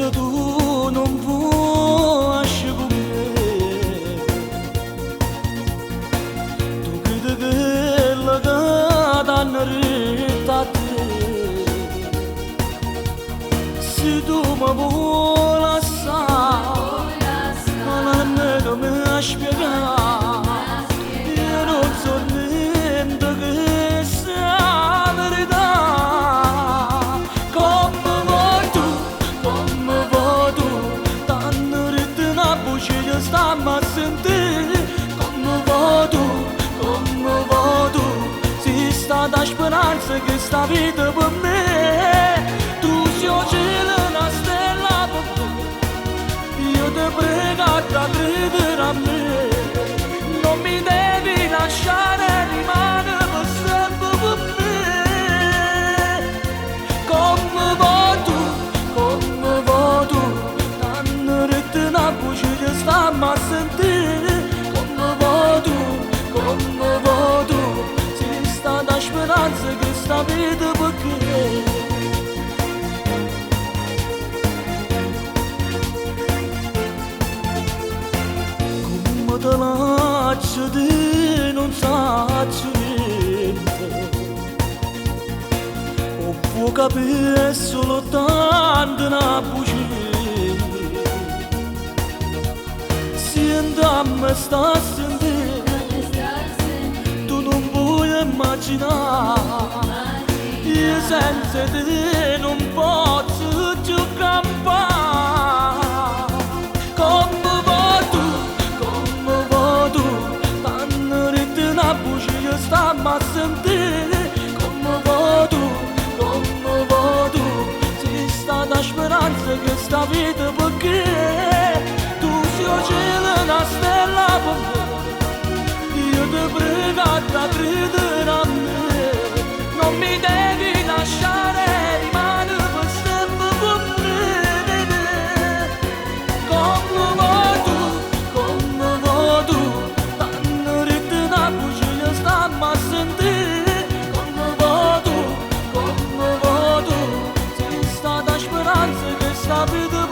Cosa tu non vuoi scegliere, tu credi che la gata non resta a te. Se tu mi vuoi lasciare, ma non mi spiegare, io non so niente che sia verità. Stiamo a sentire come vuoi tu, si sta da speranza che sta vita per me. Tu sei il cielo, una stella per me, io ti prego a credere a me. Non mi devi lasciare, rimane per sempre per me. Come vuoi tu, t'hanno detto una voce che stiamo a sentire. Come vuoi tu, si sta da speranza che sta vita perché. Come te lascio di non saccio niente, o può capire solo tanto una voce. A me sta a sentire, tu non puoi immaginare, io senza te non posso più campare. Come vuoi tu, t'hanno detto una voce che stiamo a sentire. Come vuoi tu, si sta da speranza che sta vita perché. Io cielo, una stella per me, io ti prego a credere a me. Non mi devi lasciare, rimane per sempre con me. Come vuoi tu, t'hanno detto una voce che stiamo a sentire. Come vuoi tu, si sta da speranza che sta vita.